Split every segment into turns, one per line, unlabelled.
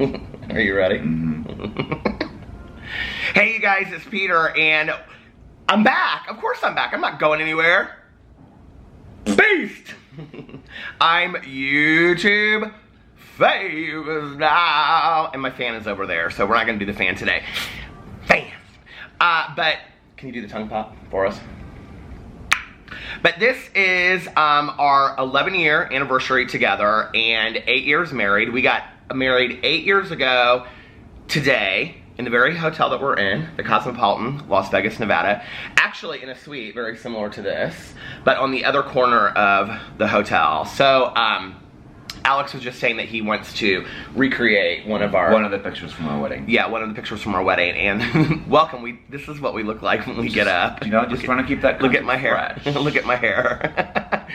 Are you ready? Hey you guys, it's Peter, and I'm back. Of course I'm back. I'm not going anywhere. Beast! I'm YouTube famous now. And my fan is over there, so we're not gonna do the fan today. Fan. But can you do the tongue pop for us? But this is our 11-year anniversary together and 8 years married. We got married 8 years ago today in the very hotel that we're in, the Cosmopolitan, Las Vegas, Nevada. Actually in a suite very similar to this, but on the other corner of the hotel. So Alex was just saying that he wants to recreate one of the pictures from our wedding. Yeah, one of the pictures from our wedding. And welcome, this is what we look like when we get up.
You know, just trying to keep that
look at my hair. Look at my hair.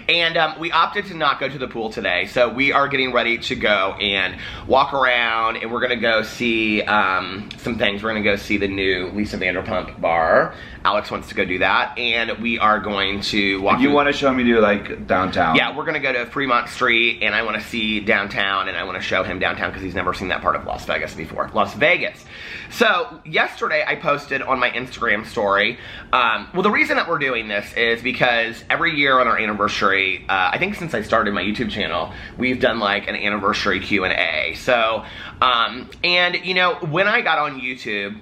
And we opted to not go to the pool today, so we are getting ready to go and walk around, and we're gonna go see some things. We're gonna go see the new Lisa Vanderpump bar. Alex wants to go do that, and we are going to walk.
You want to show me to like downtown?
Yeah, we're gonna go to Fremont Street, and I want to see downtown, and I want to show him downtown because he's never seen that part of Las Vegas before. Las Vegas. So yesterday I posted on my Instagram story. Well, the reason that we're doing this is because every year on our anniversary, I think since I started my YouTube channel, we've done like an anniversary Q&A. So, and you know, when I got on YouTube,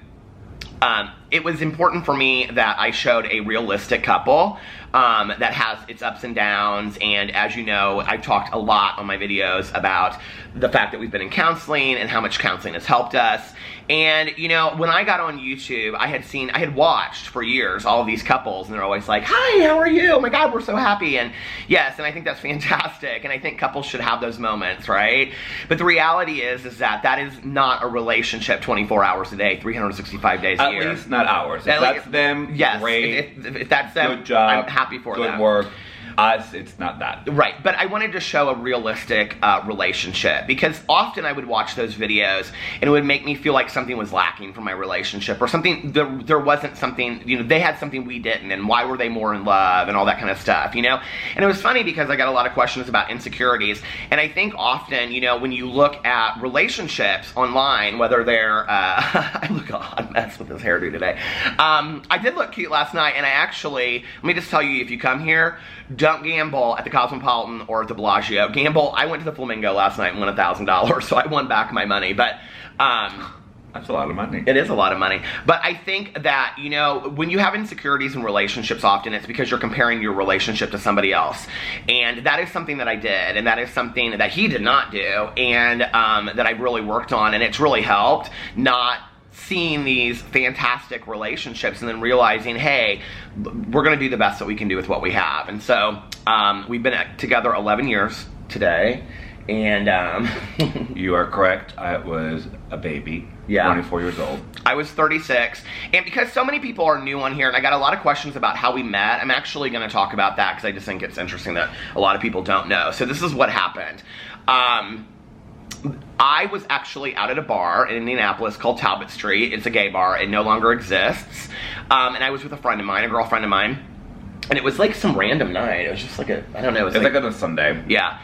it was important for me that I showed a realistic couple that has its ups and downs, and as you know, I've talked a lot on my videos about the fact that we've been in counseling and how much counseling has helped us. And you know, when I got on YouTube, I had watched for years all of these couples, and they're always like, hi, how are you? Oh my God, we're so happy. And yes, and I think that's fantastic, and I think couples should have those moments, right? But the reality is that that is not a relationship 24 hours a day, 365 days a year.
At least not ours. If that's them,
yes,
great.
If that's them,
good job,
I'm happy for them.
Good work. Us, it's not that.
Right, but I wanted to show a realistic relationship, because often I would watch those videos and it would make me feel like something was lacking from my relationship, or something, there wasn't something, you know, they had something we didn't, and why were they more in love and all that kind of stuff, you know? And it was funny because I got a lot of questions about insecurities, and I think often, you know, when you look at relationships online, whether they're, I look a hot mess with this hairdo today. I did look cute last night, and I actually, let me just tell you, if you come here, don't gamble at the Cosmopolitan or at the Bellagio. Gamble, I went to the Flamingo last night and won $1,000, so I won back my money, but,
that's a lot of money.
It is a lot of money. But I think that, you know, when you have insecurities in relationships, often it's because you're comparing your relationship to somebody else. And that is something that I did, and that is something that he did not do, and that I really worked on, and it's really helped not seeing these fantastic relationships and then realizing, hey, we're gonna do the best that we can do with what we have. And so we've been together 11 years today, and
you are correct. I was a baby.
Yeah.
24 years old.
I was 36, and because so many people are new on here, and I got a lot of questions about how we met, I'm actually going to talk about that because I just think it's interesting that a lot of people don't know. So this is what happened. I was actually out at a bar in Indianapolis called Talbot Street. It's a gay bar. It no longer exists. And I was with a friend of mine, a girlfriend of mine, and it was like some random night. It was just like a, I don't know. It was
like on a Sunday.
Yeah.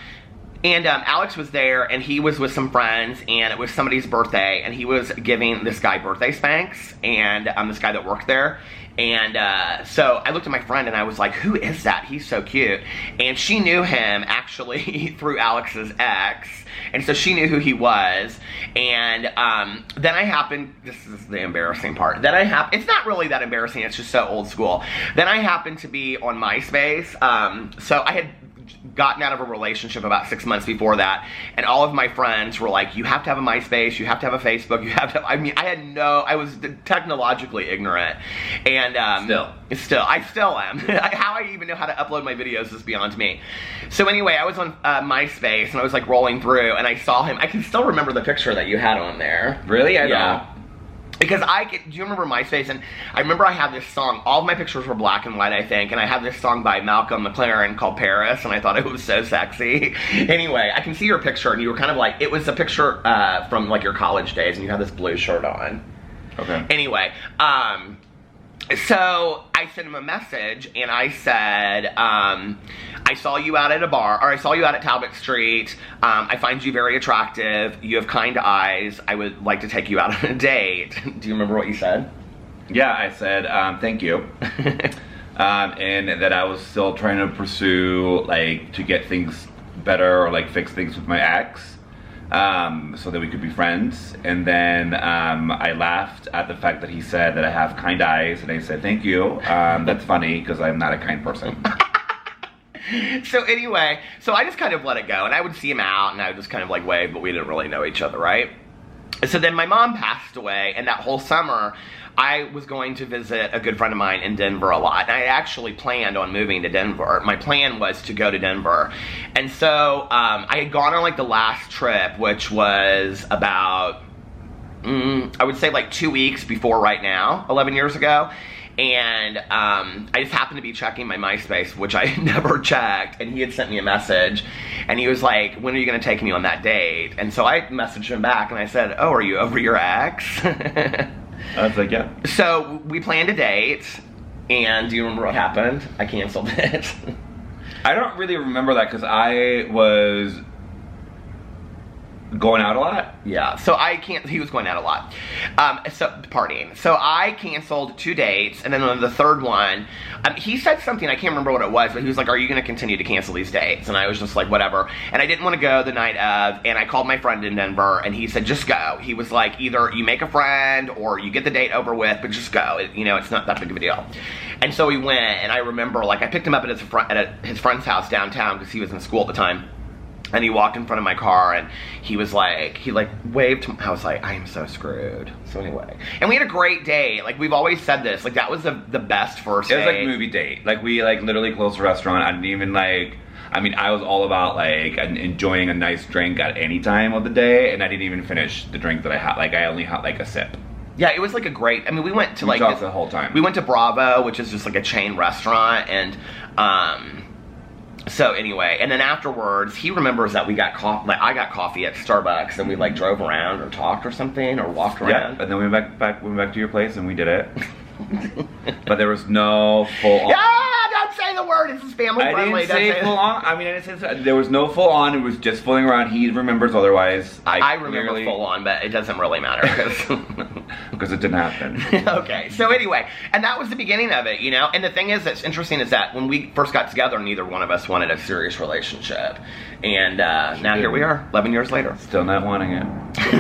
And Alex was there, and he was with some friends, and it was somebody's birthday, and he was giving this guy birthday spanks, and this guy that worked there. And so I looked at my friend, and I was like, who is that? He's so cute. And she knew him, actually, through Alex's ex, and so she knew who he was. And then I happened, this is the embarrassing part, it's not really that embarrassing, it's just so old school. Then I happened to be on MySpace, so I had gotten out of a relationship about 6 months before that, and all of my friends were like, you have to have a MySpace, you have to have a Facebook, you have to, I mean, I was technologically ignorant, and I still am. How I even know how to upload my videos is beyond me. So anyway, I was on MySpace, and I was like rolling through, and I saw him. I can still remember the picture that you had on there.
Really? I
yeah.
know.
Because do you remember MySpace? And I remember I had this song, all of my pictures were black and white, I think, and I had this song by Malcolm McLaren called Paris, and I thought it was so sexy. Anyway, I can see your picture, and you were kind of like, it was a picture from like your college days, and you had this blue shirt on.
Okay.
Anyway, So I sent him a message and I said, I saw you out at a bar, or I saw you out at Talbot Street. I find you very attractive. You have kind eyes. I would like to take you out on a date. Do you remember what you said?
Yeah, I said, thank you. And that I was still trying to pursue, like, to get things better or, like, fix things with my ex. So that we could be friends. And then I laughed at the fact that he said that I have kind eyes, and I said, thank you. That's funny, because I'm not a kind person.
So anyway, so I just kind of let it go, and I would see him out, and I would just kind of like wave, but we didn't really know each other, right? So then my mom passed away, and that whole summer, I was going to visit a good friend of mine in Denver a lot, and I actually planned on moving to Denver. My plan was to go to Denver, and so I had gone on like the last trip, which was about, I would say like 2 weeks before right now, 11 years ago, and I just happened to be checking my MySpace, which I never checked, and he had sent me a message, and he was like, when are you going to take me on that date? And so I messaged him back, and I said, oh, are you over your ex?
I was like, yeah.
So we planned a date, and do you remember what happened? I canceled it.
I don't really remember that because I was going out a lot.
Yeah, so he was going out a lot. So partying. So I canceled 2 dates, and then on the third one, he said something, I can't remember what it was, but he was like, are you going to continue to cancel these dates? And I was just like, whatever. And I didn't want to go the night of, and I called my friend in Denver, and he said, just go. He was like, either you make a friend, or you get the date over with, but just go. It's not that big of a deal. And so we went, and I remember, like, I picked him up at his friend's house downtown, because he was in school at the time. And he walked in front of my car, and he was like, he like waved to me. I was like, I am so screwed. So anyway, and we had a great day. Like, we've always said this, like, that was the best first date.
It was like movie date. Like, we like literally closed the restaurant. I didn't even like, I mean, I was all about like enjoying a nice drink at any time of the day, and I didn't even finish the drink that I had. Like, I only had like a sip.
Yeah, it was like a great, I mean, we went to
like the whole time.
We went to Bravo, which is just like a chain restaurant, and so anyway, and then afterwards, he remembers that we got like I got coffee at Starbucks, and we like drove around or talked or something, or walked around.
Yeah, and then we went back to your place, and we did it. But there was no full on.
Yeah, don't say the word. This is family friendly.
I didn't say full on. I mean, I didn't say there was no full on. It was just fooling around. He remembers otherwise.
I remember full on, but it doesn't really matter
because it didn't happen.
Okay, so anyway, and that was the beginning of it, And the thing is, that's interesting is that when we first got together, neither one of us wanted a serious relationship, and now here we are, 11 years later.
Still not wanting it.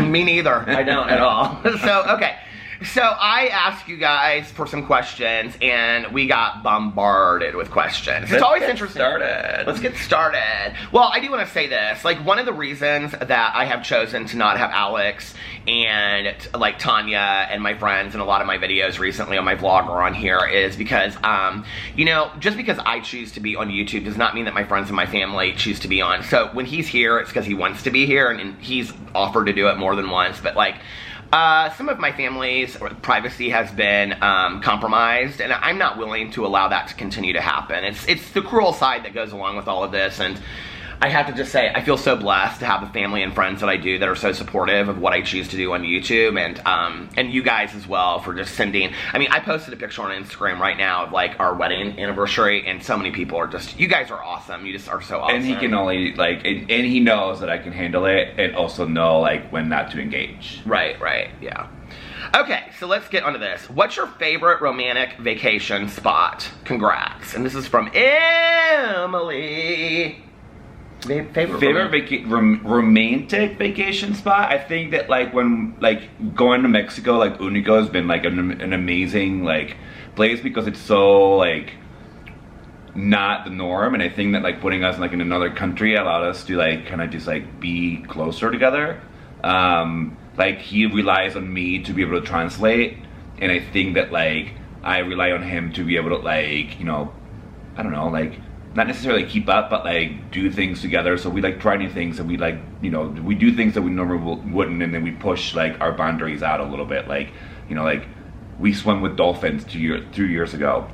Me neither. I don't at all. So okay. So I asked you guys for some questions, and we got bombarded with questions. It's always interesting. Let's get started. Well, I do want to say this. Like, one of the reasons that I have chosen to not have Alex and, like, Tanya and my friends in a lot of my videos recently on my vlog or on here is because, just because I choose to be on YouTube does not mean that my friends and my family choose to be on. So when he's here, it's because he wants to be here, and he's offered to do it more than once. But, like, some of my family's privacy has been compromised, and I'm not willing to allow that to continue to happen. It's the cruel side that goes along with all of this, and I have to just say, I feel so blessed to have the family and friends that I do that are so supportive of what I choose to do on YouTube, and you guys as well for just sending. I mean, I posted a picture on Instagram right now of like our wedding anniversary, and so many people are just, you guys are awesome. You just are so awesome.
And he can only like, and he knows that I can handle it, and also know like when not to engage.
Right, yeah. Okay, so let's get onto this. What's your favorite romantic vacation spot? Congrats. And this is from Emily.
Favorite romantic vacation spot? I think that like when like going to Mexico, like Unico has been like an amazing like place because it's so like not the norm, and I think that like putting us like in another country allowed us to like kind of just like be closer together. Like he relies on me to be able to translate, and I think that like I rely on him to be able to like, I don't know, like not necessarily keep up, but like do things together. So we like try new things, and we like, we do things that we normally wouldn't, and then we push like our boundaries out a little bit. Like, like we swim with dolphins 2 years ago,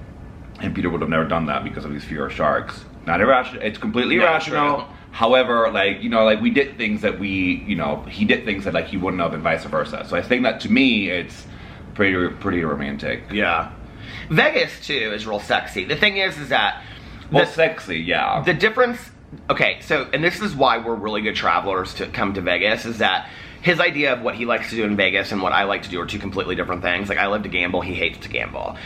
and Peter would have never done that because of his fear of sharks. Not irrational. It's completely irrational. True. However, like, like we did things that he did things that like he wouldn't have, and vice versa. So I think that to me, it's pretty romantic.
Yeah. Vegas, too, is real sexy. The thing is that...
sexy, yeah.
The difference... Okay, so, and this is why we're really good travelers to come to Vegas, is that his idea of what he likes to do in Vegas and what I like to do are two completely different things. Like, I love to gamble, he hates to gamble.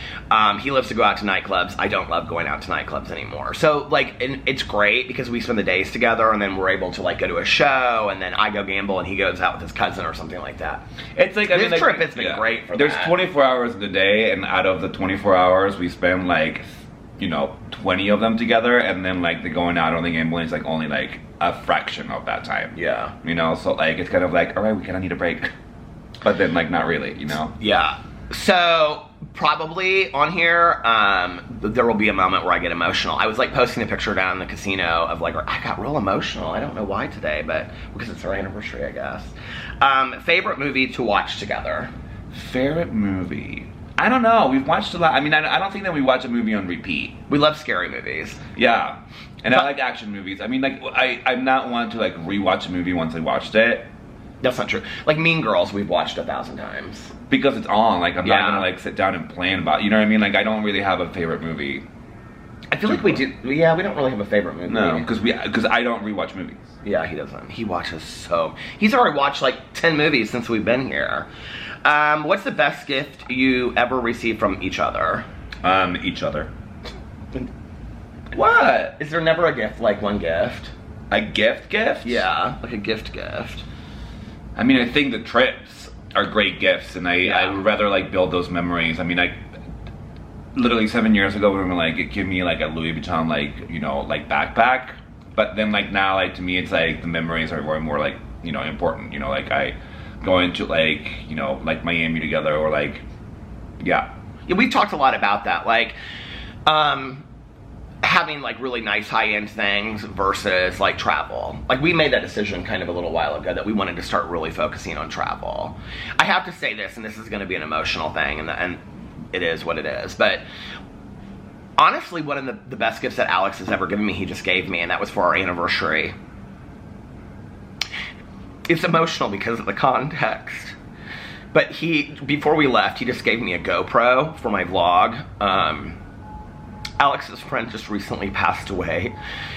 He loves to go out to nightclubs. I don't love going out to nightclubs anymore. So, like, and it's great because we spend the days together and then we're able to, like, go to a show and then I go gamble and he goes out with his cousin or something like that.
It's like,
this trip has been great for
There's
that.
24 hours in the day, and out of the 24 hours, we spend, like, 20 of them together, and then, like, the going out on the gambling is, like, only, like, a fraction of that time.
Yeah.
So, like, it's kind of like, all right, we kind of need a break. But then, like, not really,
Yeah. So, probably on here, there will be a moment where I get emotional. I was, like, posting a picture down in the casino of, like, I got real emotional. I don't know why today, but because it's our anniversary, I guess. Favorite movie to watch together?
Favorite movie? I don't know. We've watched a lot. I mean, I don't think that we watch a movie on repeat.
We love scary movies.
Yeah. And I like action movies. I mean, like, I'm not one to, like, rewatch a movie once I watched it.
That's not true. Like, Mean Girls, we've watched 1,000 times.
Because it's on. Like, I'm not gonna, like, sit down and plan about it. You know what I mean? Like, I don't really have a favorite movie.
I feel like we do. Yeah, we don't really have a favorite movie.
No, because I don't rewatch movies.
Yeah, he doesn't. He watches so... He's already watched, like, 10 movies since we've been here. What's the best gift you ever received from each other?
Each other.
What? Is there never a gift, like one gift?
A gift?
Yeah, like a gift.
I mean, I think the trips are great gifts, and I would rather, like, build those memories. I mean, literally 7 years ago, we were like, give me, like, a Louis Vuitton, like, like, backpack. But then, like, now, like, to me, it's like the memories are more like, important. Like, I going to, like, like Miami together, or, like, yeah.
Yeah, we've talked a lot about that, like, having, like, really nice high-end things versus, like, travel. Like, we made that decision kind of a little while ago that we wanted to start really focusing on travel. I have to say this, and this is going to be an emotional thing, and it is what it is, but honestly, one of the best gifts that Alex has ever given me, he just gave me, and that was for our anniversary. It's emotional because of the context. But before we left, he just gave me a GoPro for my vlog. Alex's friend just recently passed away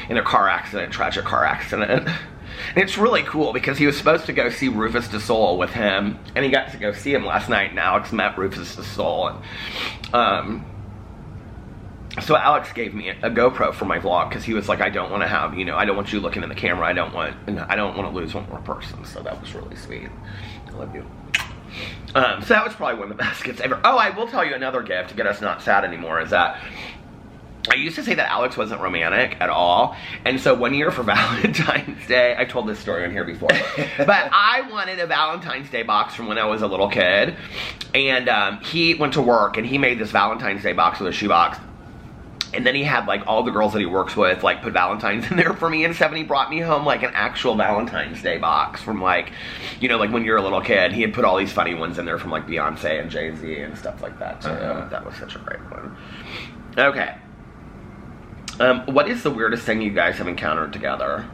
in a tragic car accident. And it's really cool because he was supposed to go see Rufus Du Sol with him, and he got to go see him last night, and Alex met Rufus Du Sol. And, so Alex gave me a GoPro for my vlog because he was like, I don't want to have, I don't want you looking in the camera. I don't want to lose one more person. So that was really sweet. I love you. So that was probably one of the best gifts ever. Oh, I will tell you another gift to get us not sad anymore is that I used to say that Alex wasn't romantic at all, and so one year for Valentine's Day, I've told this story on here before, but I wanted a Valentine's Day box from when I was a little kid, and he went to work, and he made this Valentine's Day box with a shoebox, and then he had, like, all the girls that he works with, like, put Valentine's in there for me and stuff, and he brought me home, like, an actual Valentine's Day box from, like, like, when you're a little kid. He had put all these funny ones in there from, like, Beyonce and Jay-Z and stuff like that, too. That was such a great one. Okay. What is the weirdest thing you guys have encountered together?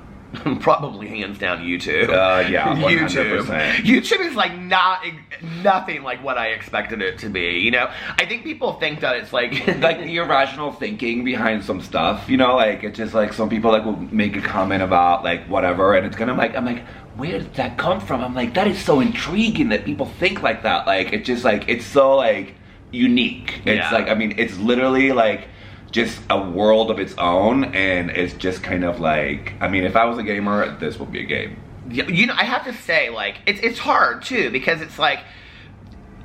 Probably hands down YouTube.
Yeah, 100%.
YouTube is like nothing like what I expected it to be. I think people think that it's like
like the irrational thinking behind some stuff. Like it's just like some people like will make a comment about like whatever, and it's kind of like I'm like, where did that come from? I'm like, that is so intriguing that people think like that. Like it's just like it's so like unique. It's like, I mean, it's literally like just a world of its own, and it's just kind of like, I mean, if I was a gamer, this would be a game.
I have to say, like, it's hard too, because it's like,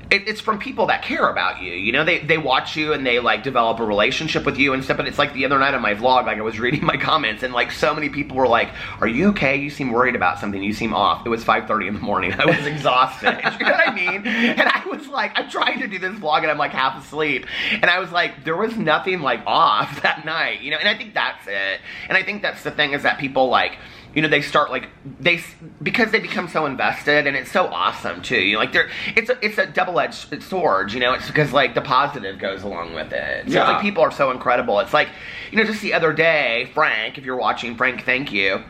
it's from people that care about you, they watch you and they like develop a relationship with you and stuff. But it's like the other night on my vlog, like I was reading my comments and like so many people were like, are you okay? You seem worried about something. You seem off. It was 5:30 in the morning. I was exhausted. You know what I mean? And I was like, I'm trying to do this vlog and I'm like half asleep. And I was like, there was nothing like off that night, and I think that's it. And I think that's the thing is that people like, they start like, because they become so invested, and it's so awesome too. Like it's a double-edged sword, it's because like the positive goes along with it. So it's like people are so incredible. It's like, just the other day, Frank, if you're watching, Frank, thank you.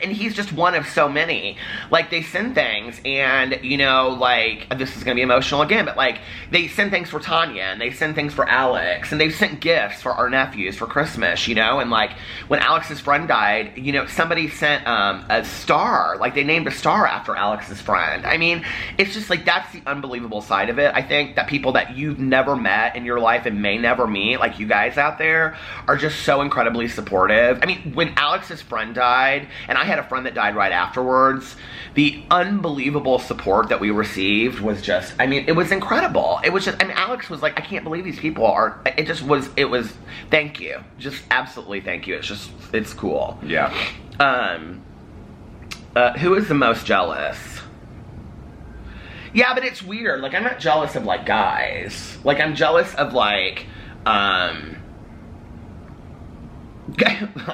and he's just one of so many. Like, they send things, and, you know, like, this is gonna be emotional again, but, like, they send things for Tanya, and they send things for Alex, and they've sent gifts for our nephews for Christmas, you know, and, like, when Alex's friend died, you know, somebody sent, a star, like, they named a star after Alex's friend. I mean, it's just, like, that's the unbelievable side of it. I think that people that you've never met in your life and may never meet, like you guys out there, are just so incredibly supportive. I mean, when Alex's friend died, and I had a friend that died right afterwards, the unbelievable support that we received was just, I mean, it was incredible. It was just, I mean, Alex was like, I can't believe these people are, it was, thank you. Just absolutely thank you. It's just, it's cool.
Yeah.
Who is the most jealous? Yeah, but it's weird. Like, I'm not jealous of, like, guys. Like, I'm jealous of, like, I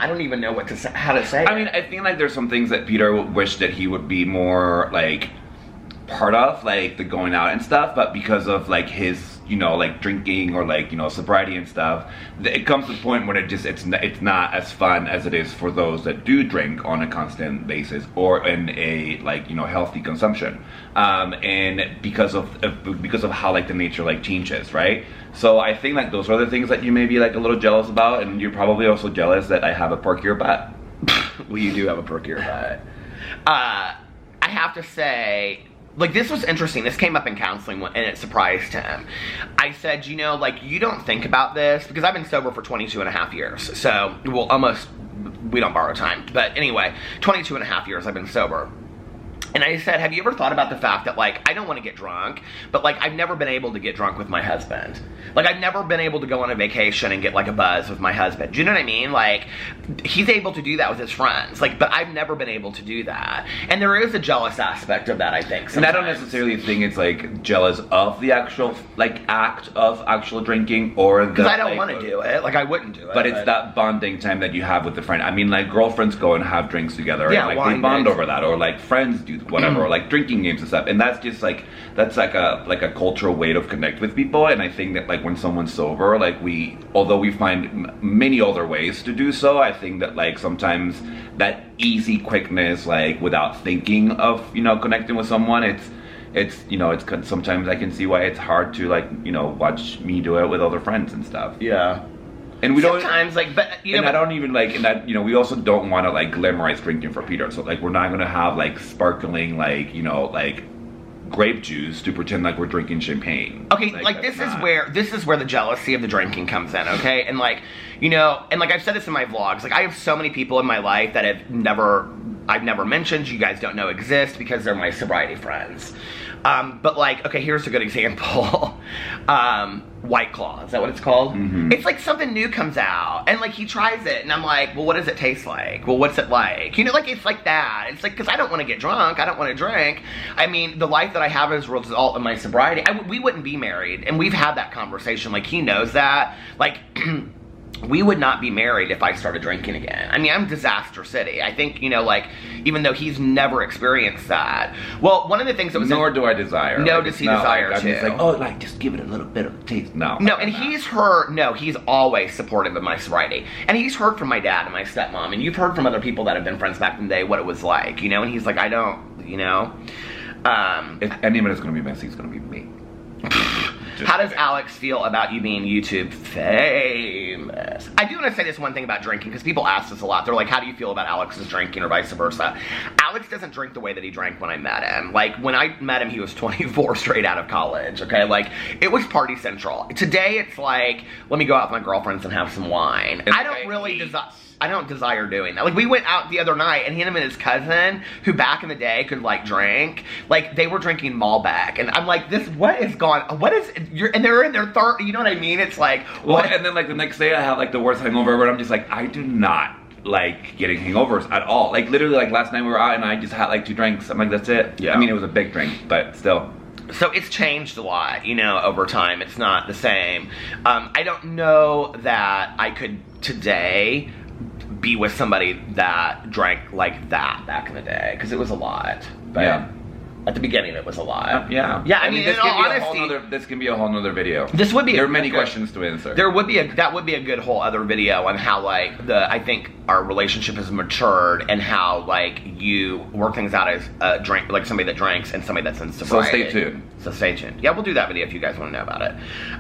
don't even know what to say, how to say
I mean, I feel like there's some things that Peter wished that he would be more, like, part of, like, the going out and stuff, but because of, like, his, you know, like, drinking or, like, you know, sobriety and stuff, it comes to a point when it's not as fun as it is for those that do drink on a constant basis or in a, like, you know, healthy consumption, and because of how, like, the nature, like, changes, right? So I think, like, those are the things that you may be, like, a little jealous about, and you're probably also jealous that I have a perkier butt.
Well, you do have a perkier butt. I have to say, like, this was interesting. This came up in counseling, and it surprised him. I said, you know, like, you don't think about this, because I've been sober for 22 and a half years. So, well, almost, we don't borrow time. But anyway, 22 and a half years I've been sober. And I said, have you ever thought about the fact that, like, I don't want to get drunk, but, like, I've never been able to get drunk with my husband. Like, I've never been able to go on a vacation and get, like, a buzz with my husband. Do you know what I mean? Like, he's able to do that with his friends. Like, but I've never been able to do that. And there is a jealous aspect of that, I think, sometimes.
And I don't necessarily think it's, like, jealous of the actual, like, act of actual drinking or the...
Because I don't
like,
want to do it. Like, I wouldn't do it.
But it's that bonding time that you have with the friend. I mean, like, girlfriends go and have drinks together.
Yeah,
and, like, they bond
drinks.
over that. Or, like, friends do whatever. Or, like, drinking games and stuff. And that's just, like, that's, like a cultural way to connect with people. And I think that, like, when someone's sober, like, although we find many other ways to do so, I think that, like, sometimes that easy quickness, like, without thinking of, you know, connecting with someone, it's you know, it's sometimes I can see why it's hard to, like, you know, watch me do it with other friends and stuff.
Yeah.
And we
sometimes,
don't,
like, but, you know,
and I don't even, like, and that, you know, we also don't want to, like, glamorize drinking for Peter. So, like, we're not going to have, like, sparkling, like, you know, like, grape juice to pretend like we're drinking champagne.
Okay, like this is where the jealousy of the drinking comes in, okay? And, like, you know, and, like, I've said this in my vlogs, like, I have so many people in my life that I've never mentioned, you guys don't know exist, because they're my sobriety friends. But, like, okay, here's a good example. White Claw, is that what it's called? Mm-hmm. It's like something new comes out, and, like, he tries it, and I'm like, well, what does it taste like? Well, what's it like? You know, like, it's like that. It's like, because I don't want to get drunk, I don't want to drink. I mean, the life that I have as a result of my sobriety, we wouldn't be married, and we've had that conversation. Like, he knows that. Like, we would not be married if I started drinking again. I mean, I'm Disaster City. I think, you know, like, even though he's never experienced that. Well, one of the things that was...
Nor do I desire.
No,
like,
does he desire
like,
to.
I'm just like, oh, like, just give it a little bit of taste. No.
No, and he's always supportive of my sobriety. And he's heard from my dad and my stepmom, and you've heard from other people that have been friends back in the day what it was like, you know? And he's like, I don't, you know?
If anyone is going to be messy, it's going to be me.
How does Alex feel about you being YouTube famous? I do want to say this one thing about drinking, because people ask this a lot. They're like, how do you feel about Alex's drinking, or vice versa? Alex doesn't drink the way that he drank when I met him. Like, when I met him, he was 24, straight out of college, okay? Like, it was party central. Today, it's like, let me go out with my girlfriends and have some wine. I don't desire doing that. Like, we went out the other night, and him and his cousin, who back in the day could, like, drink, like, they were drinking Malbec, and I'm like, and they're in their 30s, you know what I mean? It's like,
well, and then, like, the next day I have, like, the worst hangover ever, and I'm just like, I do not like getting hangovers at all. Like, literally, like, last night we were out, and I just had, like, 2 drinks. I'm like, that's it. Yeah. I mean, it was a big drink, but still.
So it's changed a lot, you know, over time. It's not the same. I don't know that I could today be with somebody that drank like that back in the day, because it was a lot. But,
yeah.
At the beginning, it was a lot.
Yeah.
Yeah, I mean, in all honesty,
this can be a whole nother video.
This would be.
There are many questions to answer.
That would be a good whole other video on how like I think our relationship has matured and how like you work things out as a drink, like somebody that drinks and somebody that's in sobriety. So stay tuned. Yeah, we'll do that video if you guys want to know about it.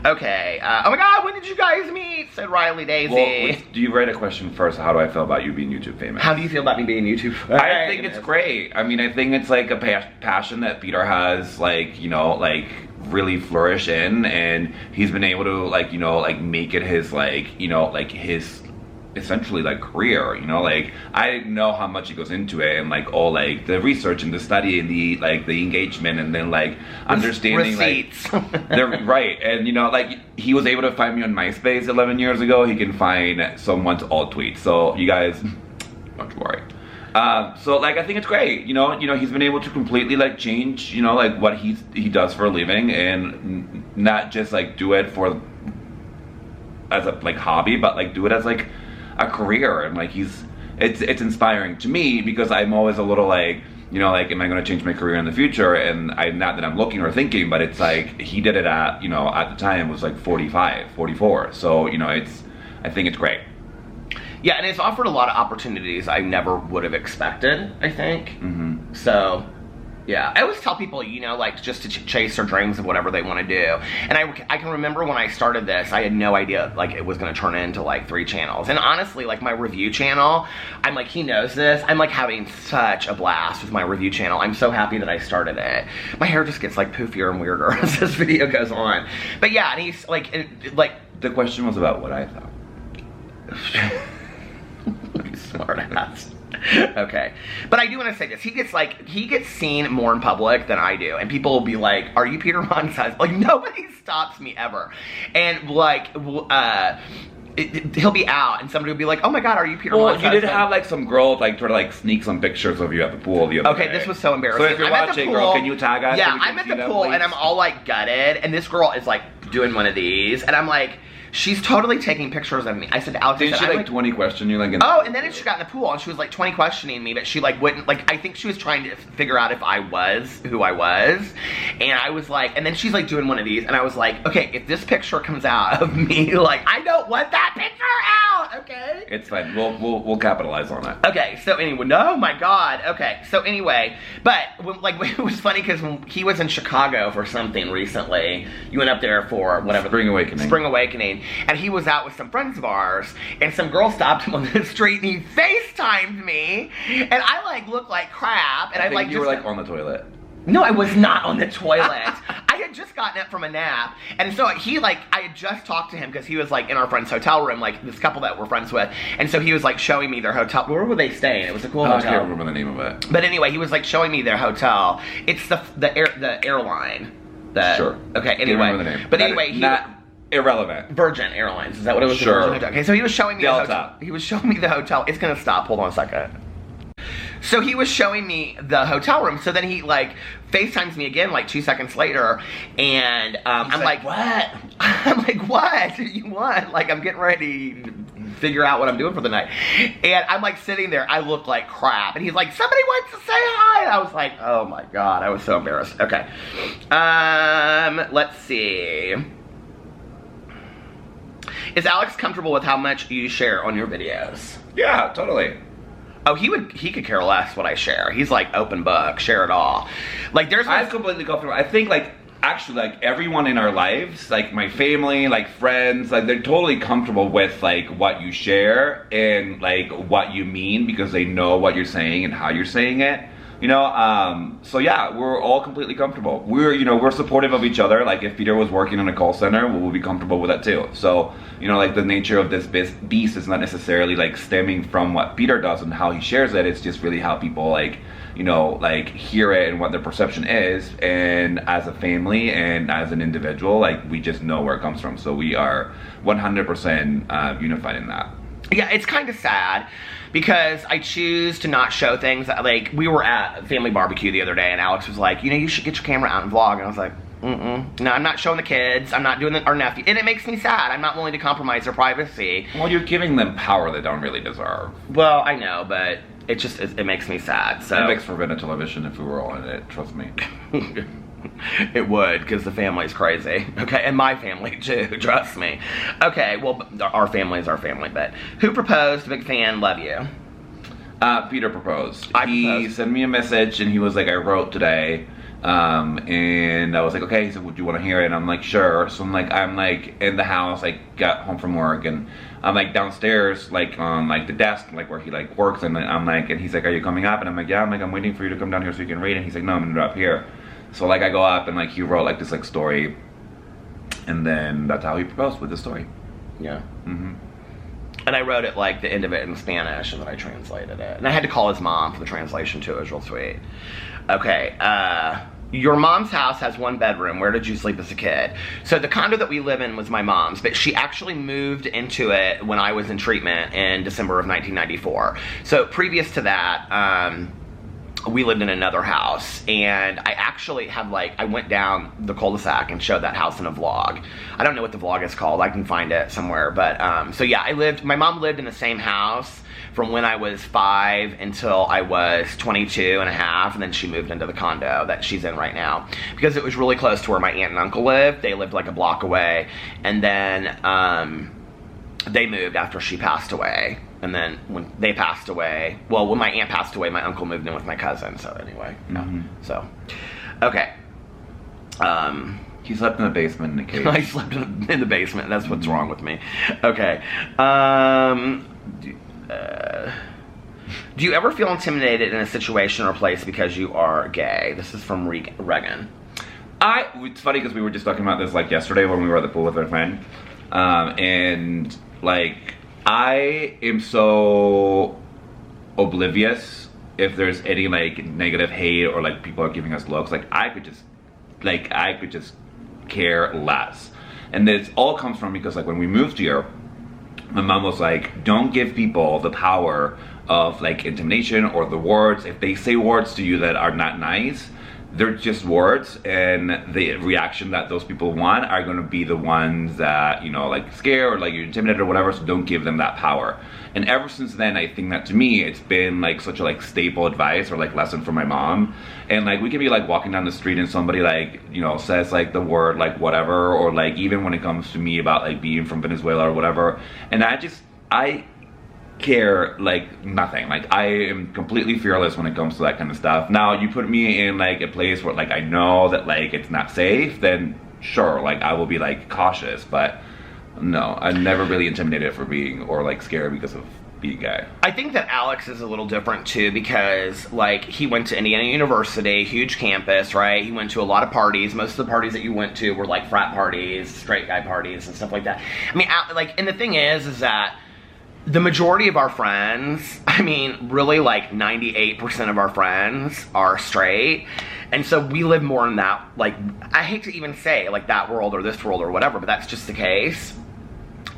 Okay. Oh my God, when did you guys meet? Said Riley Daisy.
Well, do you write a question first? How do I feel about you being YouTube famous?
How do you feel about me being YouTube famous?
I think it's great. I mean, I think it's like a passion that Peter has, like, you know, like really flourish in, and he's been able to like, you know, like make it his like, you know, like his essentially like career, you know, like I know how much he goes into it and like all like the research and the study and the like the engagement and then like understanding
receipts.
Like they're right. And you know, like he was able to find me on MySpace 11 years ago. He can find someone's alt tweets. So you guys don't worry. So like I think it's great, you know, he's been able to completely like change, you know, like what he does for a living and not just like do it for as a like hobby, but like do it as like a career. And like it's inspiring to me because I'm always a little like, you know, like am I going to change my career in the future? And not that I'm looking or thinking, but it's like he did it at, you know, at the time was like 45, 44. So, you know, I think it's great.
Yeah, and it's offered a lot of opportunities I never would have expected, I think. Mm-hmm. So, yeah. I always tell people, you know, like, just to chase their dreams of whatever they want to do. And I can remember when I started this, I had no idea, like, it was going to turn into, like, 3 channels. And honestly, like, my review channel, I'm like, he knows this. I'm, like, having such a blast with my review channel. I'm so happy that I started it. My hair just gets, like, poofier and weirder as this video goes on. But, yeah, and he's, like...
The question was about what I thought.
Smart ass. Okay. But I do want to say this. He gets seen more in public than I do. And people will be like, are you Peter Monn's husband? Like, nobody stops me ever. And, like, he'll be out and somebody will be like, oh my God, are you Peter Monn's husband?
You did have, like, some girl, like, try to, like, sneak some pictures of you at the pool the other day.
Okay, this was so embarrassing.
So if you're watching, girl, can you tag us?
Yeah, I'm at the pool and I'm all, like, gutted. And this girl is, like, doing one of these. And I'm like... She's totally taking pictures of me. I said to Alex,
didn't she like 20 question you like?
And then she got in the pool and she was like 20 questioning me, but she like wouldn't, like, I think she was trying to figure out if I was who I was. And I was like, and then she's like doing one of these and I was like, okay, if this picture comes out of me, like, I don't want that picture out, okay?
It's fine, we'll capitalize on it.
Okay, so anyway, no, my God, okay, so anyway, but like, it was funny because when he was in Chicago for something recently, you went up there for whatever.
Spring Awakening.
And he was out with some friends of ours, and some girl stopped him on the street, and he FaceTimed me, and I, like, looked like crap, and I like,
you were, like, on the toilet.
No, I was not on the toilet. I had just gotten up from a nap, and so he, like, I had just talked to him, because he was, like, in our friend's hotel room, like, this couple that we're friends with, and so he was, like, showing me their hotel. Where were they staying? It was a cool hotel.
I can't remember the name of it.
But anyway, he was, like, showing me their hotel. It's the airline.
Sure.
Okay, anyway.
Can't remember the name.
But anyway,
irrelevant.
Virgin Airlines. Is that what it was?
Sure.
Okay, so he was showing me
Delta.
the hotel. He was showing me the hotel. It's gonna stop. Hold on a second. So he was showing me the hotel room. So then he like FaceTimes me again like 2 seconds later, and I'm like, what? I'm like, what do you want? Like, I'm getting ready to figure out what I'm doing for the night, and I'm like sitting there. I look like crap, and he's like, somebody wants to say hi. And I was like, oh my God, I was so embarrassed. Okay, let's see. Is Alex comfortable with how much you share on your videos?
Yeah, totally.
Oh, he could care less what I share. He's like open book, share it all. Like I'm
completely comfortable. I think like actually like everyone in our lives, like my family, like friends, like they're totally comfortable with like what you share and like what you mean because they know what you're saying and how you're saying it. You know, so yeah, we're all completely comfortable. We're supportive of each other. Like if Peter was working in a call center, we'll be comfortable with that too. So, you know, like the nature of this beast is not necessarily like stemming from what Peter does and how he shares it. It's just really how people like, you know, like hear it and what their perception is. And as a family and as an individual, like we just know where it comes from. So we are 100% unified in that.
Yeah, it's kind of sad because I choose to not show things. Like, we were at family barbecue the other day and Alex was like, you know, you should get your camera out and vlog. And I was like, no, I'm not showing the kids. I'm not doing our nephew. And it makes me sad. I'm not willing to compromise their privacy.
Well, you're giving them power they don't really deserve.
Well, I know, but it makes me sad. So
it makes for better television if we were all in it, trust me.
It would, because the family's crazy. Okay, and my family too, trust me. Okay, well, our family is our family, but who proposed? Big fan, love you.
Peter proposed.
He
proposed. Sent me a message and he was like, I wrote today. And I was like, okay. He said, would you want to hear it? And I'm like, sure. So I'm like in the house. I got home from work and I'm like downstairs, like on like the desk, like where he like works. And I'm like, and he's like, are you coming up? And I'm like, yeah. I'm waiting for you to come down here so you can read. And he's like, no, I'm up here. So like I go up and like he wrote like this like story, and then that's how he proposed, with the story.
Yeah.
Mm-hmm.
And I wrote it like the end of it in Spanish, and then I translated it. And I had to call his mom for the translation too. It was real sweet. Okay. Your mom's house has 1 bedroom. Where did you sleep as a kid? So the condo that we live in was my mom's, but she actually moved into it when I was in treatment in December of 1994. So previous to that, we lived in another house, and I actually have like, I went down the cul-de-sac and showed that house in a vlog. I don't know what the vlog is called. I can find it somewhere, but so yeah, my mom lived in the same house from when I was 5 until I was 22 and a half, and then she moved into the condo that she's in right now because it was really close to where my aunt and uncle lived. They lived like a block away, and then they moved after she passed away. And then when they passed away, well, when my aunt passed away, my uncle moved in with my cousin. So anyway,
mm-hmm.
So, okay.
He slept in the basement in a cage.
I slept in the basement. That's what's wrong with me. Okay. Do you ever feel intimidated in a situation or place because you are gay? This is from Regan.
It's funny because we were just talking about this like yesterday when we were at the pool with our friend, and like. I am so oblivious if there's any like negative hate or like people are giving us looks. Like I could just care less. And this all comes from because like when we moved here, my mom was like, don't give people the power of like intimidation or the words. If they say words to you that are not nice, they're just words, and the reaction that those people want are going to be the ones that, you know, like scare or like you're intimidated or whatever, so don't give them that power. And ever since then, I think that to me, it's been like such a like staple advice or like lesson from my mom. And like we can be like walking down the street and somebody like, you know, says like the word like whatever, or like even when it comes to me about like being from Venezuela or whatever, and I care like nothing. Like I am completely fearless when it comes to that kind of stuff. Now you put me in like a place where like I know that like it's not safe, then sure, like I will be like cautious, but no, I'm never really intimidated for being or like scared because of being gay.
I think that Alex is a little different too because like he went to Indiana University, huge campus, right? He went to a lot of parties. Most of the parties that you went to were like frat parties, straight guy parties and stuff like that. I mean, like, and the thing is that the majority of our friends, I mean, really like 98% of our friends are straight. And so we live more in that, like, I hate to even say like that world or this world or whatever, but that's just the case.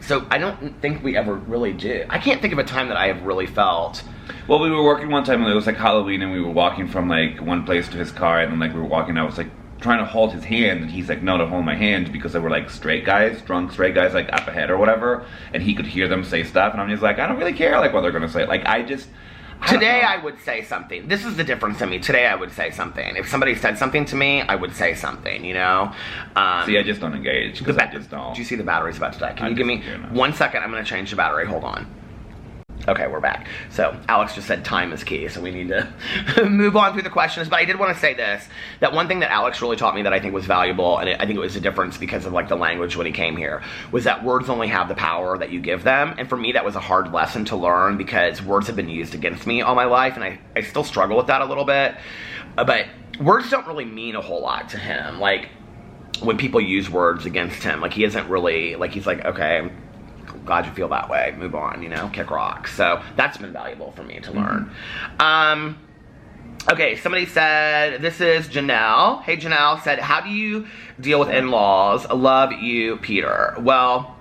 So I don't think we ever really do. I can't think of a time that I have really felt.
Well, we were working one time and it was like Halloween and we were walking from like one place to his car, and then like we were walking, I was like trying to hold his hand, and he's like, no, to hold my hand, because there were like straight guys, drunk straight guys like up ahead or whatever, and he could hear them say stuff, and I'm just like, I don't really care like what they're gonna say. Like Today I would say something. This is the difference in me. Today I would say something. If somebody said something to me, I would say something, you know? See, I just don't engage, because I just don't.
Do you see the battery's about to die? Can you give me 1 second? I'm gonna change the battery, hold on. Okay, we're back. So Alex just said time is key, so we need to move on through the questions. But I did want to say this, that one thing that Alex really taught me that I think was valuable, and I think it was a difference because of like the language when he came here, was that words only have the power that you give them. And for me, that was a hard lesson to learn because words have been used against me all my life, and I still struggle with that a little bit. But words don't really mean a whole lot to him. Like, when people use words against him, like he isn't really, like he's like, okay, glad you feel that way, move on, you know, kick rocks. So that's been valuable for me to learn. Okay, somebody said, this is Janelle. Hey, Janelle said, how do you deal with in-laws? Love you, Peter. Well,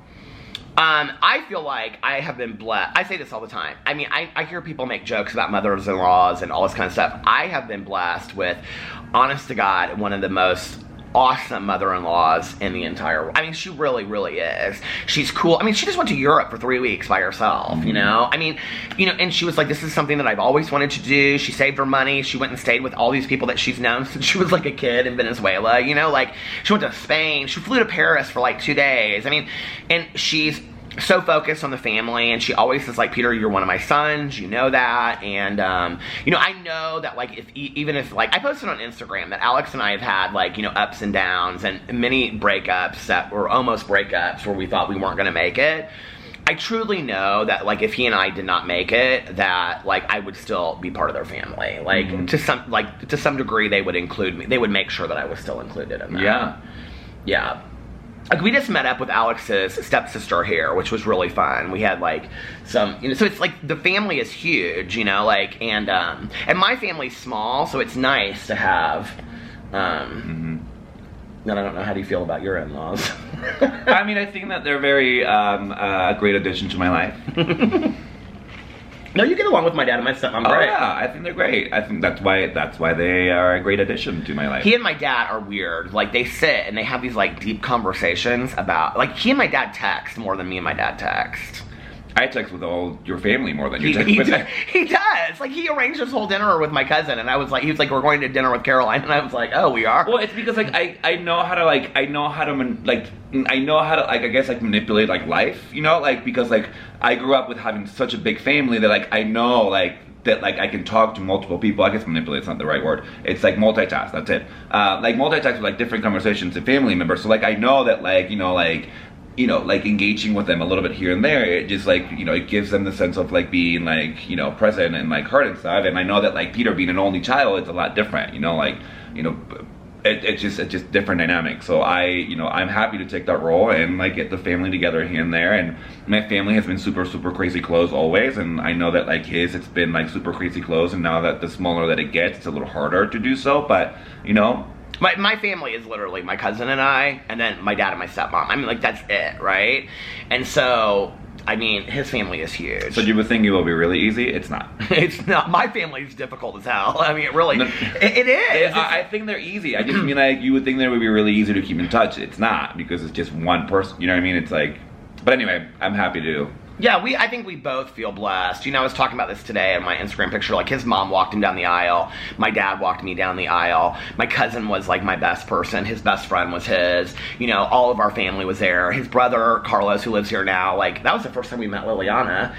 I feel like I have been blessed. I say this all the time. I mean, I hear people make jokes about mothers-in-laws and all this kind of stuff. I have been blessed with, honest to God, one of the most awesome mother-in-laws in the entire world. I mean, she really, really is. She's cool. I mean, she just went to Europe for 3 weeks by herself, you know? I mean, you know, and she was like, this is something that I've always wanted to do. She saved her money. She went and stayed with all these people that she's known since she was like a kid in Venezuela, you know? Like, she went to Spain. She flew to Paris for like 2 days. I mean, and she's so focused on the family, and she always says like, Peter, you're one of my sons, you know that, and you know, I know that like even if like I posted on Instagram that Alex and I have had like, you know, ups and downs and many breakups that were almost breakups where we thought we weren't gonna make it. I truly know that like if he and I did not make it, that like I would still be part of their family. Like to some degree they would include me. They would make sure that I was still included in that. Yeah. Like, we just met up with Alex's stepsister here, which was really fun. We had, like, some, you know, so it's, like, the family is huge, you know, like, and my family's small, so it's nice to have, and I don't know, how do you feel about your in-laws?
I mean, I think that they're very, a great addition to my life.
No, you get along with my dad and my stepmom, right?
Oh yeah, I think they're great. I think that's why they are a great addition to my life.
He and my dad are weird. Like, they sit and they have these like deep conversations about, like, he and my dad text more than me and my dad text.
I text with all your family more than you text with them.
He does. Like, he arranged this whole dinner with my cousin, and I was like, he was like, we're going to dinner with Caroline, and I was like, oh, we are?
Well, it's because, like, I know how to, like, I guess, like, manipulate, like, life, you know? Like, because, like, I grew up with having such a big family that, like, I know, like, that, like, I can talk to multiple people. I guess manipulate's not the right word. It's, like, multitask, that's it. Like, multitask with, like, different conversations and family members. So, like, I know that, like, like engaging with them a little bit here and there, it just like, you know, it gives them the sense of like being like, you know, present and like heard and stuff. And I know that like Peter being an only child, it's a lot different, you know, like, you know, it's just different dynamics. So I'm happy to take that role and like get the family together here and there. And my family has been super, super crazy close always. And I know that like it's been like super crazy close. And now that the smaller that it gets, it's a little harder to do so. But, you know,
My family is literally my cousin and I, and then my dad and my stepmom. I mean, like, that's it, right? And so, I mean, his family is huge.
So you would think it will be really easy? It's not.
It's not. My family is difficult as hell. I mean, it really, it is.
I think they're easy. I just mean, like, you would think they would be really easy to keep in touch. It's not, because it's just one person, you know what I mean? It's like, but anyway, I'm happy to.
Yeah, I think we both feel blessed. You know, I was talking about this today in my Instagram picture. Like, his mom walked him down the aisle. My dad walked me down the aisle. My cousin was, like, my best person. His best friend was his. You know, all of our family was there. His brother, Carlos, who lives here now, like, that was the first time we met Liliana.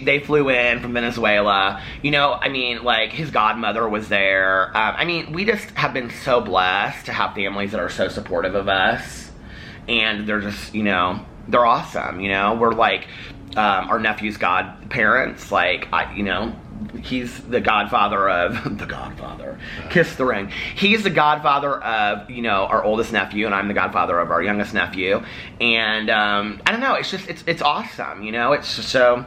They flew in from Venezuela. You know, I mean, like, his godmother was there. I mean, we just have been so blessed to have families that are so supportive of us. And they're just, you know, they're awesome, you know? We're like, our nephew's godparents, like, you know, he's the godfather of, the godfather, kiss the ring. He's the godfather of, you know, our oldest nephew, and I'm the godfather of our youngest nephew. And, I don't know, it's just, it's awesome, you know? It's just so...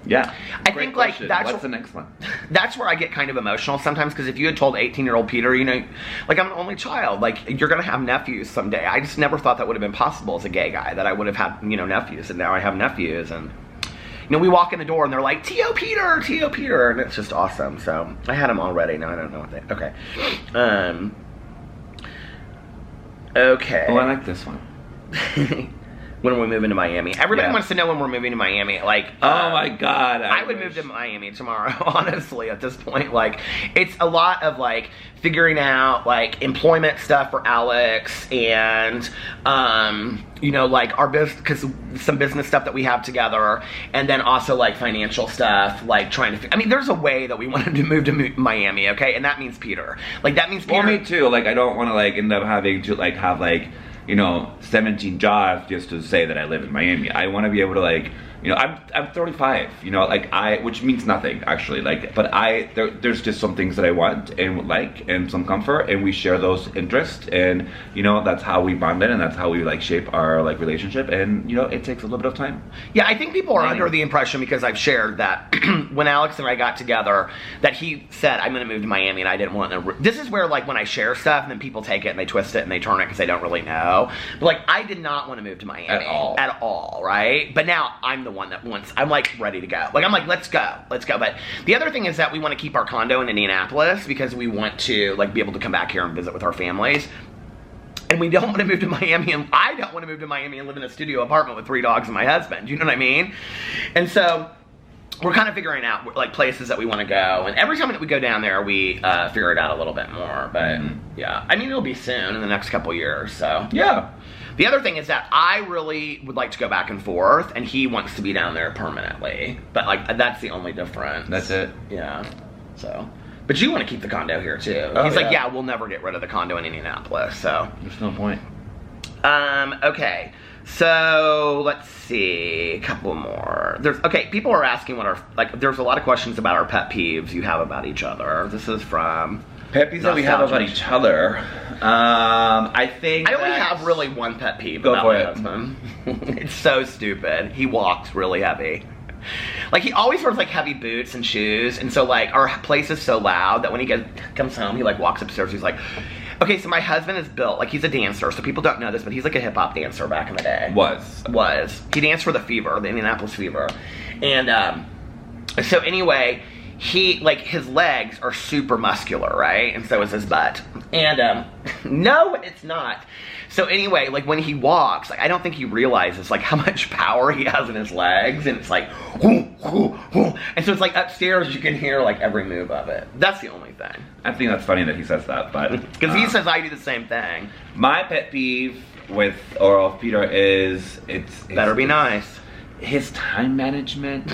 Yeah.
I think like
what's the next one?
That's where I get kind of emotional sometimes, because if you had told 18-year-old Peter, you know, like, I'm an only child, like, you're gonna have nephews someday. I just never thought that would have been possible as a gay guy, that I would have had, you know, nephews, and now I have nephews. And you know, we walk in the door and they're like, T.O. Peter, and it's just awesome. So I had them already. Now I don't know what they. Okay. Okay.
Oh, I like this one.
When we're moving to Miami. Everybody wants to know when we're moving to Miami. Like,
oh my God.
I would move to Miami tomorrow, honestly, at this point. Like, it's a lot of, like, figuring out, like, employment stuff for Alex and, you know, like, our business, because some business stuff that we have together, and then also, like, financial stuff, like, trying to, I mean, there's a way that we wanted to move to Miami, okay? And that means Peter. Like, that means Peter.
Well, me too. Like, I don't want to, like, end up having to, like, have, like, you know, 17 jobs just to say that I live in Miami. I want to be able to, like, you know, I'm 35, you know, like, which means nothing, actually, like, but there's just some things that I want and would like, and some comfort, and we share those interests, and, you know, that's how we bonded, and that's how we, like, shape our, like, relationship, and, you know, it takes a little bit of time.
Yeah, I think people are under the impression, because I've shared that when Alex and I got together, that he said, I'm gonna move to Miami, and I didn't want to, this is where, like, when I share stuff, and then people take it, and they twist it, and they turn it, because they don't really know, but, like, I did not want to move to Miami. At all, right? But now, I'm the one that wants, I'm like ready to go. Like, I'm like, let's go. But the other thing is that we want to keep our condo in Indianapolis, because we want to, like, be able to come back here and visit with our families. And we don't want to move to Miami, and I don't want to move to Miami and live in a studio apartment with 3 dogs and my husband. You know what I mean? And so we're kind of figuring out like places that we want to go. And every time that we go down there, we figure it out a little bit more. But yeah, I mean, it'll be soon in the next couple years. So
yeah.
The other thing is that I really would like to go back and forth, and he wants to be down there permanently. But like, that's the only difference.
That's it.
Yeah. So. But you want to keep the condo here too.
Oh,
He's like, yeah, we'll never get rid of the condo in Indianapolis, so.
There's no point.
Okay. So, let's see, a couple more. People are asking there's a lot of questions about our pet peeves you have about each other. This is from...
Pet peeves that we have about each other. I think
I only have really one pet peeve
about
my husband. It's so stupid. He walks really heavy. Like, he always wears, like, heavy boots and shoes, and so, like, our place is so loud that when he comes home, he, like, walks upstairs, he's like, okay, so my husband is built, like, he's a dancer, so people don't know this, but he's, like, a hip-hop dancer back in the day. Was. He danced for the Fever, the Indianapolis Fever, and, so anyway, his legs are super muscular, right? And so is his butt. And, no, it's not. So anyway, like, when he walks, like, I don't think he realizes, like, how much power he has in his legs, and it's like, whoo, whoo, whoo. And so it's like, upstairs, you can hear, like, every move of it. That's the only thing.
I think that's funny that he says that, but...
Because he says I do the same thing.
My pet peeve with Oral Peter is, it's
better be nice.
His time management.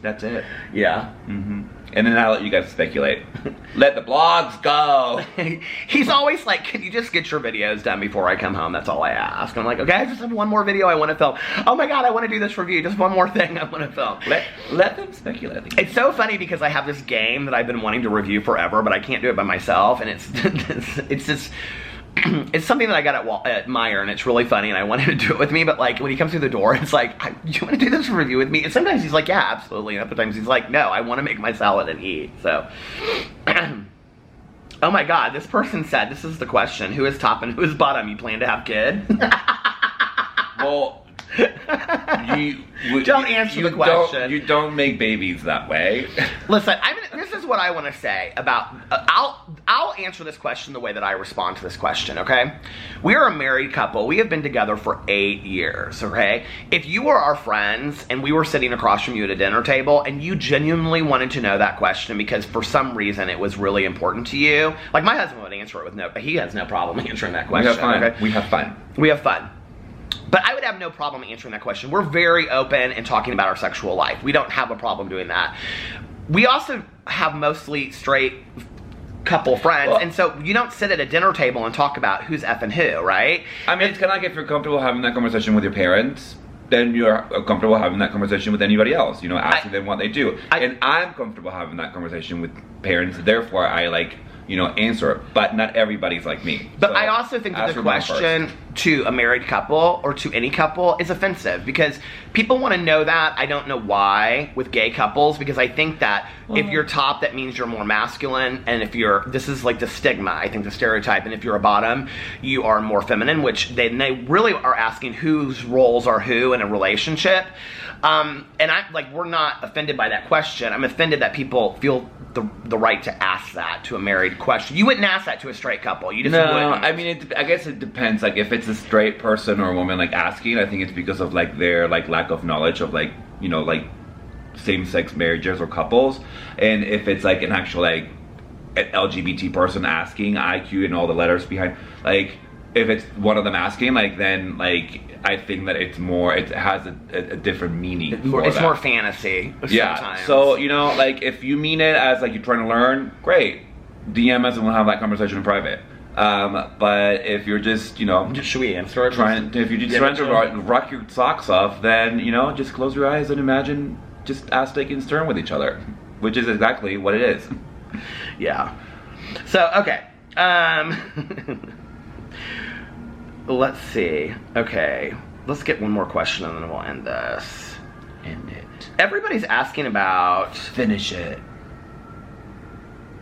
That's it.
Yeah.
Mm-hmm. And then I'll let you guys speculate. Let the blogs go.
He's always like, can you just get your videos done before I come home? That's all I ask. I'm like, okay, I just have one more video I want to film. Oh my God, I want to do this review. Just one more thing I want to film.
Let them speculate.
It's so funny because I have this game that I've been wanting to review forever, but I can't do it by myself. And it's just... It's something that I got at Meyer, and it's really funny, and I want him to do it with me, but like, when he comes through the door, it's like, you want to do this review with me? And sometimes he's like, yeah, absolutely, and other times he's like, no, I want to make my salad and eat, so. Oh my God, this person said, this is the question, who is top and who is bottom? You plan to have kids?
Well,
don't answer the question.
You don't make babies that way.
Listen, this is what I want to say about, I'll answer this question the way that I respond to this question, okay? We are a married couple. We have been together for 8 years, okay? If you were our friends and we were sitting across from you at a dinner table and you genuinely wanted to know that question because for some reason it was really important to you, like my husband would answer it he has no problem answering that question.
We have fun.
Okay?
We have fun.
We have fun. But I would have no problem answering that question. We're very open and talking about our sexual life. We don't have a problem doing that. We also have mostly straight couple friends, and so you don't sit at a dinner table and talk about who's effing who, right?
I mean, it's kind of like if you're comfortable having that conversation with your parents, then you're comfortable having that conversation with anybody else, you know, asking them what they do. And I'm comfortable having that conversation with parents, therefore I like, you know, answer it, but not everybody's like me.
But so I also think that the question to a married couple or to any couple is offensive because people want to know that. I don't know why with gay couples, because I think that if you're top, that means you're more masculine, and if you're, this is like the stigma, I think the stereotype, and if you're a bottom, you are more feminine, which they really are asking whose roles are who in a relationship. And I'm like, we're not offended by that question. I'm offended that people feel the right to ask that to a married question. You wouldn't ask that to a straight couple. You just wouldn't.
I mean, I guess it depends. Like, if it's a straight person or a woman like asking, I think it's because of like their like lack of knowledge of like, you know, like same-sex marriages or couples. And if it's like an actual like an LGBT person asking, IQ and all the letters behind, like if it's one of them asking, like then like I think that it's more, it has a different meaning.
It's more fantasy.
Yeah.
Sometimes.
So, you know, like if you mean it as like you're trying to learn, great. DM us and we'll have that conversation in private. But if you're just, you know,
should we answer it?
If you're just trying to rock your socks off, then, you know, just close your eyes and imagine just ass taking stern with each other, which is exactly what it is.
Yeah. So, okay. Let's see. Okay. Let's get one more question and then we'll end this.
End it.
Everybody's asking about...
Finish it.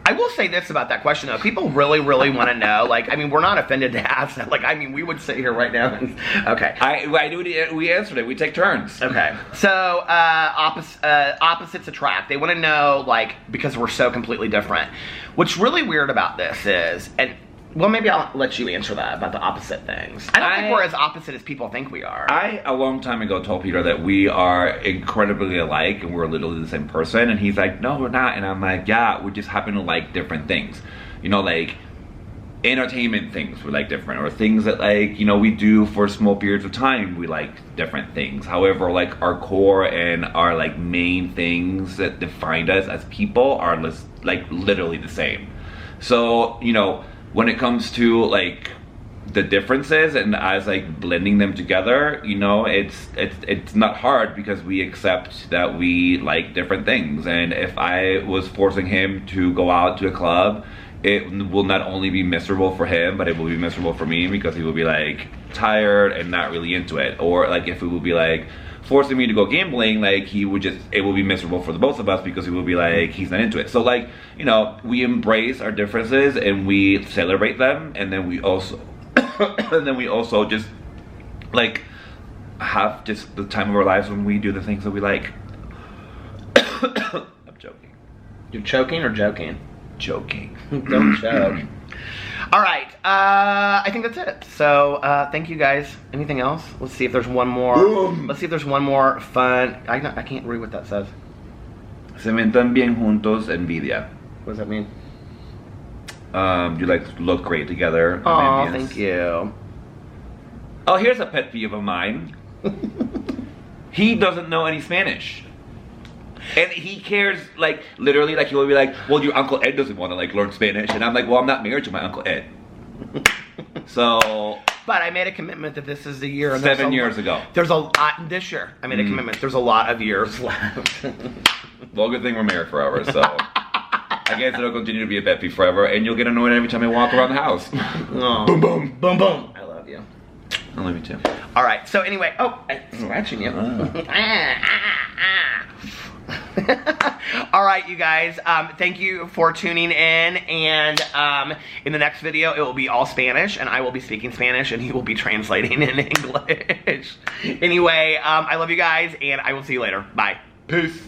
I will say this about that question, though. People really, really want to know. Like, I mean, we're not offended to ask that. Like, I mean, we would sit here right now and... Okay.
We answered it. We take turns.
Okay. So, opposites attract. They want to know, like, because we're so completely different. What's really weird about this is, and Well, maybe I'll let you answer that about the opposite things. I don't think we're as opposite as people think we are.
I, a long time ago, told Peter that we are incredibly alike and we're literally the same person. And he's like, no, we're not. And I'm like, yeah, we just happen to like different things. You know, like, entertainment things we like different. Or things that, like, you know, we do for small periods of time, we like different things. However, like, our core and our, like, main things that define us as people are, like, literally the same. So, you know, when it comes to, like, the differences and as, like, blending them together, you know, it's not hard because we accept that we like different things. And if I was forcing him to go out to a club, it will not only be miserable for him, but it will be miserable for me because he will be, like, tired and not really into it. Or, like, if it will be, like, forcing me to go gambling, like, it will be miserable for the both of us because he will be like, he's not into it. So, like, you know, we embrace our differences and we celebrate them, and then we also just, like, have just the time of our lives when we do the things that we like. I'm joking.
You're choking or joking?
Joking.
Don't choke. All right, I think that's it. So, thank you guys. Anything else? Let's see if there's one more. Let's see if there's one more fun. I can't read what that says.
Se ven tan bien juntos, envidia.
What does that mean?
You like look great together.
Oh, thank you.
Oh, here's a pet peeve of mine. He doesn't know any Spanish. And he cares, like, literally, like, he will be like, well, your Uncle Ed doesn't want to, like, learn Spanish. And I'm like, well, I'm not married to my Uncle Ed. So.
But I made a commitment that this is the year. And
7 years ago.
There's a lot, this year, I made a commitment. There's a lot of years left.
Well, good thing we're married forever, so. I guess it'll continue to be a pet peeve forever, and you'll get annoyed every time I walk around the house.
Oh.
Boom, boom.
Boom, boom. I love you.
I love you too.
All right, so anyway, I'm scratching you. All right, you guys, thank you for tuning in, and in the next video it will be all Spanish, and I will be speaking Spanish and he will be translating in English. Anyway, I love you guys, and I will see you later. Bye.
Peace.